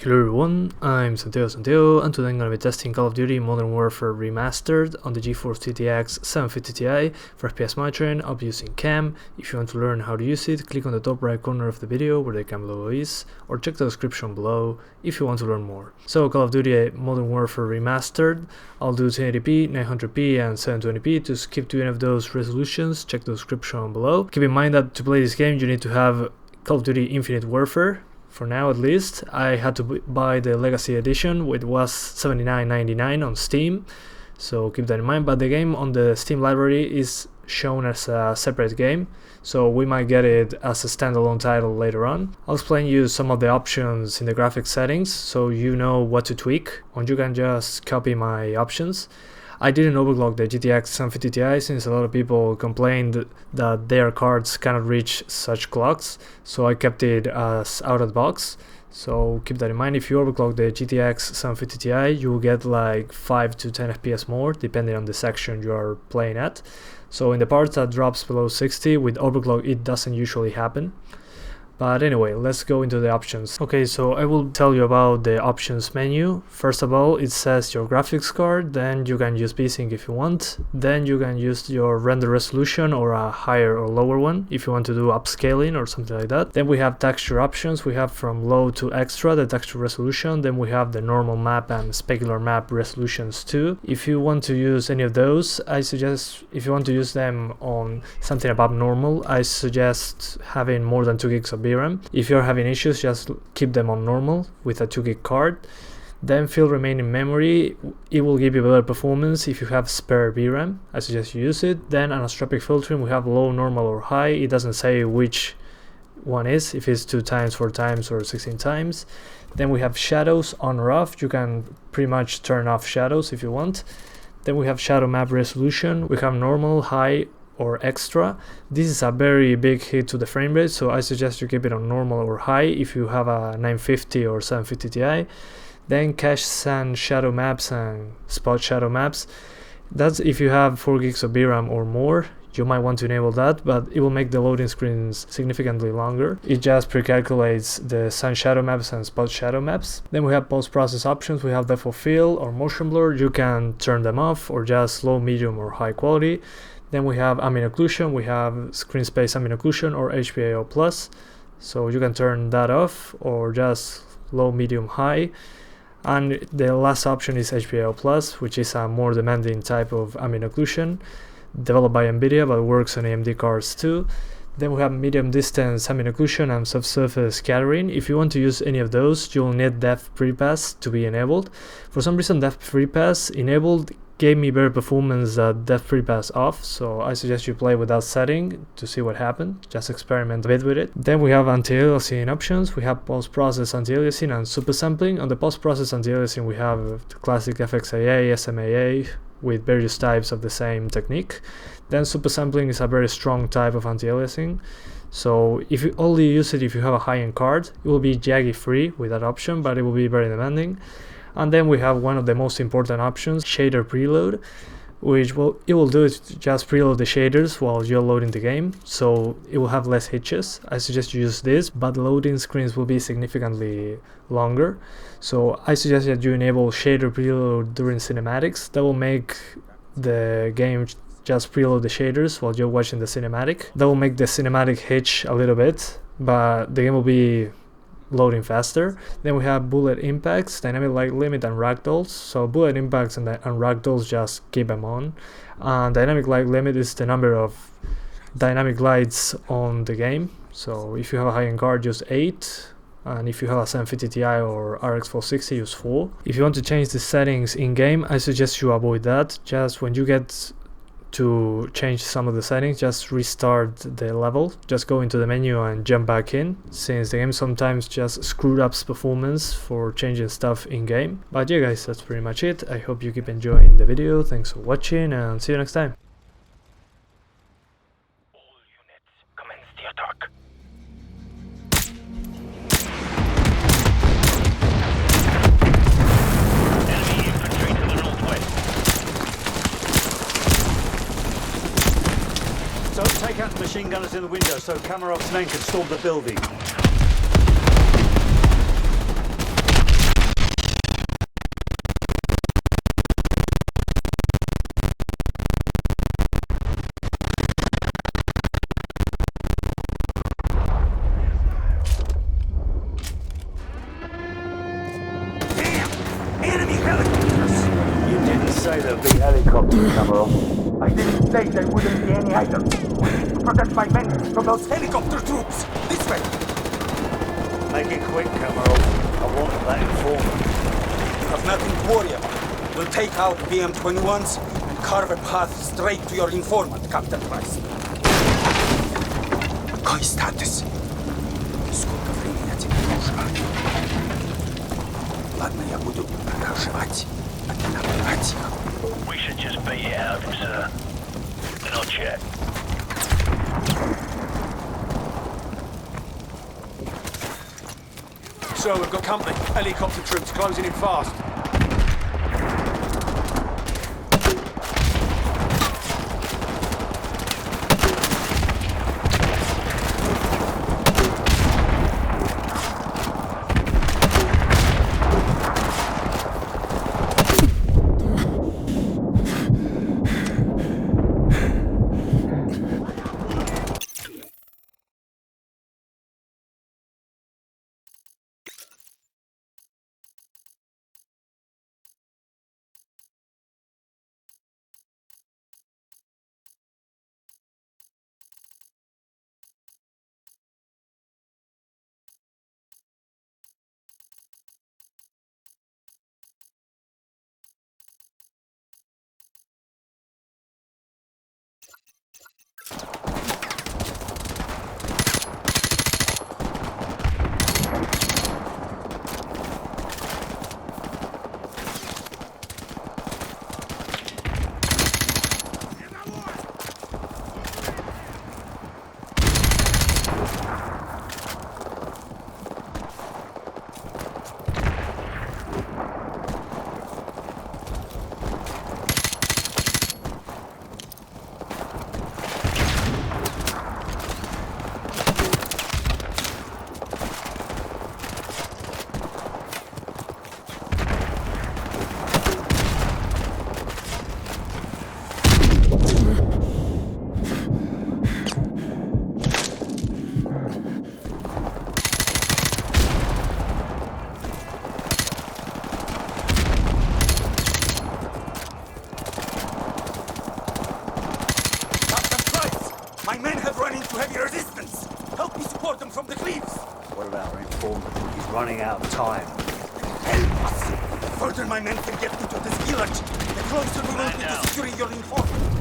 Hello everyone, I'm Santiago, and today I'm going to be testing Call of Duty Modern Warfare Remastered on the Geforce GTX 750 Ti for FPS monitoring. I'll be using CAM. If you want to learn how to use it, click on the top right corner of the video where the CAM logo is, or check the description below if you want to learn more. So Call of Duty Modern Warfare Remastered, I'll do 1080p, 900p and 720p. To skip to any of those resolutions, check the description below. Keep in mind that to play this game you need to have Call of Duty Infinite Warfare. For now at least. I had to buy the Legacy Edition, which was $79.99 on Steam, so keep that in mind, but the game on the Steam library is shown as a separate game, so we might get it as a standalone title later on. I'll explain you some of the options in the graphics settings so you know what to tweak, or you can just copy my options. I didn't overclock the GTX 750 Ti since a lot of people complained that their cards cannot reach such clocks, so I kept it as out of the box. So keep that in mind. If you overclock the GTX 750 Ti, you will get like 5 to 10 FPS more depending on the section you are playing at. So in the parts that drops below 60 with overclock it doesn't usually happen. But anyway, let's go into the options. Okay, so I will tell you about the options menu. First of all, it says your graphics card, then you can use VSync if you want, then you can use your render resolution or a higher or lower one if you want to do upscaling or something like that. Then we have texture options. We have from low to extra the texture resolution, then we have the normal map and specular map resolutions too. If you want to use any of those, I suggest, if you want to use them on something above normal, I suggest having more than 2 gigs of VRAM. If you're having issues, just keep them on normal with a 2 gig card. Then fill remaining memory. It will give you better performance if you have spare VRAM. I suggest you use it. Then anisotropic filtering, we have low, normal or high. It doesn't say which one is, if it's 2 times, 4 times or 16 times. Then we have shadows on or off. You can pretty much turn off shadows if you want. Then we have shadow map resolution. We have normal, high or extra. This is a very big hit to the frame rate, so I suggest you keep it on normal or high if you have a 950 or 750 Ti. Then cache sand shadow maps and spot shadow maps. That's if you have 4 gigs of VRAM or more. You might want to enable that, but it will make the loading screens significantly longer. It just pre-calculates the sun shadow maps and spot shadow maps. Then we have post-process options. We have depth of field or motion blur. You can turn them off or just low, medium or high quality. Then we have ambient occlusion. We have screen space ambient occlusion or HPAO+, so you can turn that off or just low, medium, high. And the last option is HPAO+, which is a more demanding type of ambient occlusion, developed by Nvidia but works on AMD cards too. Then we have medium distance ambient occlusion and subsurface scattering. If you want to use any of those, you'll need depth prepass to be enabled. For some reason, depth prepass enabled gave me better performance than depth prepass off, so I suggest you play with that setting to see what happened. Just experiment a bit with it. Then we have anti-aliasing options. We have post-process anti-aliasing and super sampling. On the post-process anti-aliasing we have the classic FXAA, SMAA with various types of the same technique. Then super sampling is a very strong type of anti-aliasing, so if you only use it if you have a high-end card, it will be jaggy free with that option, but it will be very demanding. And then we have one of the most important options, shader preload, which it will do is just preload the shaders while you're loading the game, so it will have less hitches. I suggest you use this, but loading screens will be significantly longer, so I suggest that you enable shader preload during cinematics. That will make the game just preload the shaders while you're watching the cinematic. That will make the cinematic hitch a little bit, but the game will be loading faster. Then we have bullet impacts, dynamic light limit and ragdolls. So bullet impacts and ragdolls, just keep them on. And dynamic light limit is the number of dynamic lights on the game. So if you have a high-end card, use 8. And if you have a 750 Ti or RX 460, use 4. If you want to change the settings in-game, I suggest you avoid that. Just when you get to change some of the settings, just restart the level, just go into the menu and jump back in, since the game sometimes just screwed up performance for changing stuff in game. But yeah guys, that's pretty much it. I hope you keep enjoying the video. Thanks for watching and see you next time. All units, commence the attack. Enemy infantry to the northwest. So take out the machine gunners in the window so Kamarov's men can storm the building. say there'll be helicopters, Cameron? I didn't say there wouldn't be any either. We need to protect my men from those helicopter troops. This way. Make it quick, Cameron. I want that informant. You have nothing to worry about. We'll take out BM-21s and carve a path straight to your informant, Captain Price. Какой статус? Сколько времени тебе нужно? Ладно, я буду продолжать. А ты набирать их. We should just beat it out of him, sir. And I'll check. So we've got company. Helicopter troops closing in fast. My men have run into heavy resistance. Help me support them from the cliffs. What about our informant? He's running out of time. Help us. The further my men can get into this village, the closer we will be to securing your informant.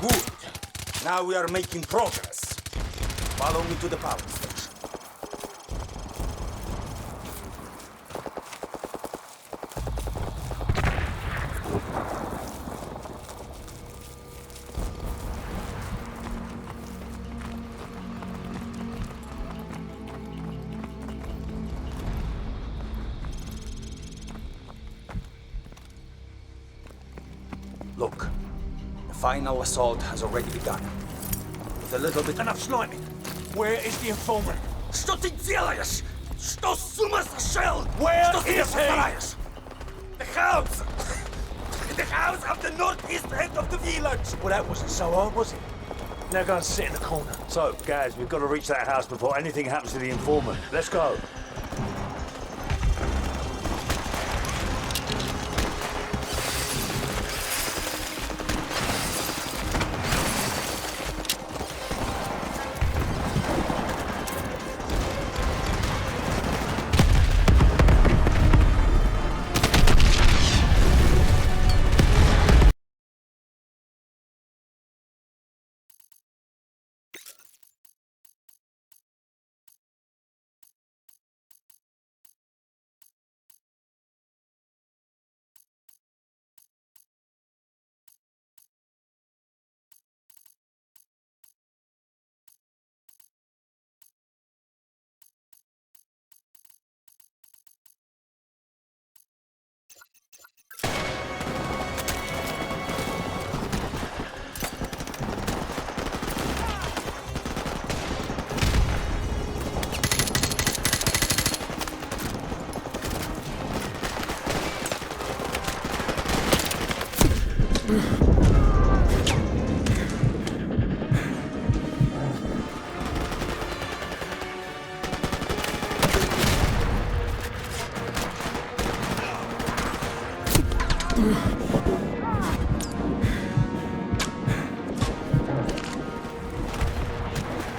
Good. Now we are making progress. Follow me to the power station. Look. The final assault has already begun. With a little bit... Enough sniping! Where is the informant? Что ты делаешь? Что с ума сошел? Where is he? The house! The house of the northeast end of the village! Well, that wasn't so hard, was it? Now go and sit in the corner. So, guys, we've got to reach that house before anything happens to the informant. Let's go.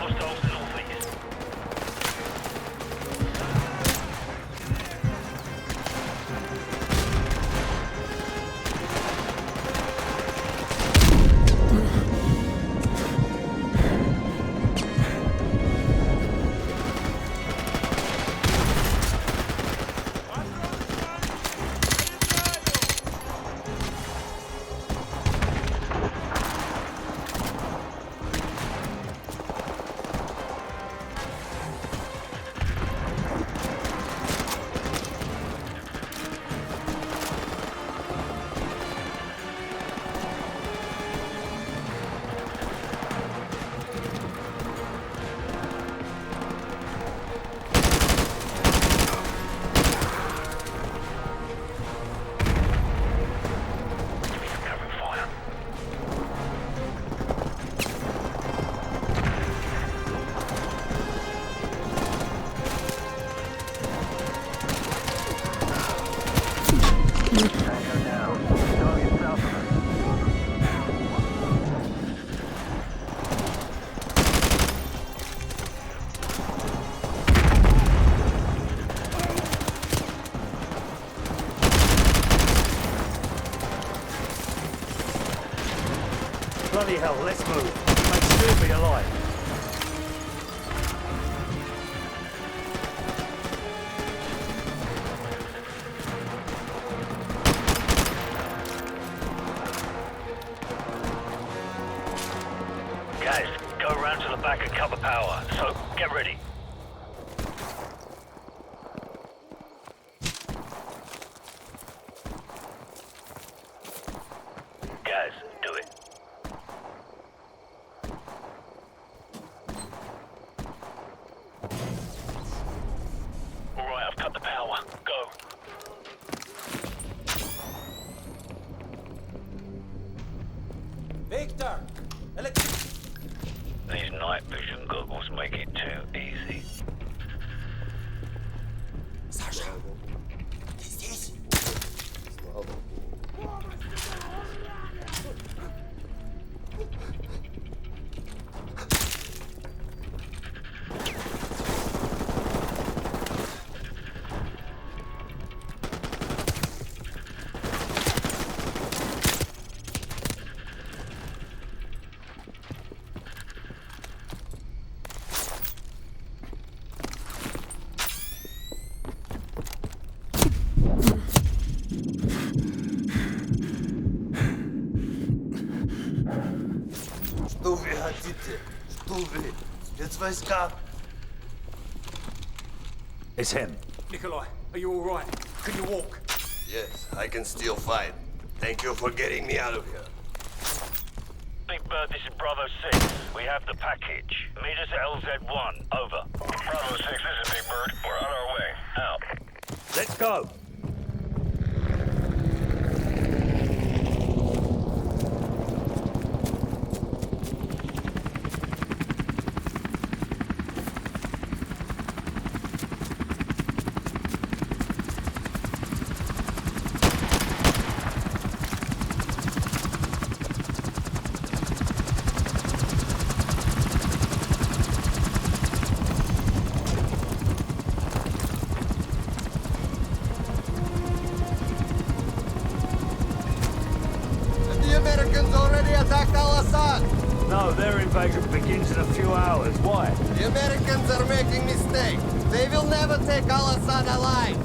Hostiles northeast. Covering fire. Tango down. Target south of us. Bloody hell, let's move. We may still be alive. Guys, go around to the back and cover power. So, get ready. Guys, do it. Alright, I've cut the power. Go. Victor! These night vision goggles make it too easy. Саша! Ты здесь? Что вы хотите? Что вы? Спецвойска? It's him. Nikolai, are you alright? Can you walk? Yes, I can still fight. Thank you for getting me out of here. Big Bird, this is Bravo 6. We have the package. Meet us at LZ1. Over. Bravo 6, this is Big Bird. We're on our way. Out. Let's go. The Americans already attacked Al-Assad. No, their invasion begins in a few hours. Why? The Americans are making mistakes. They will never take Al-Assad alive.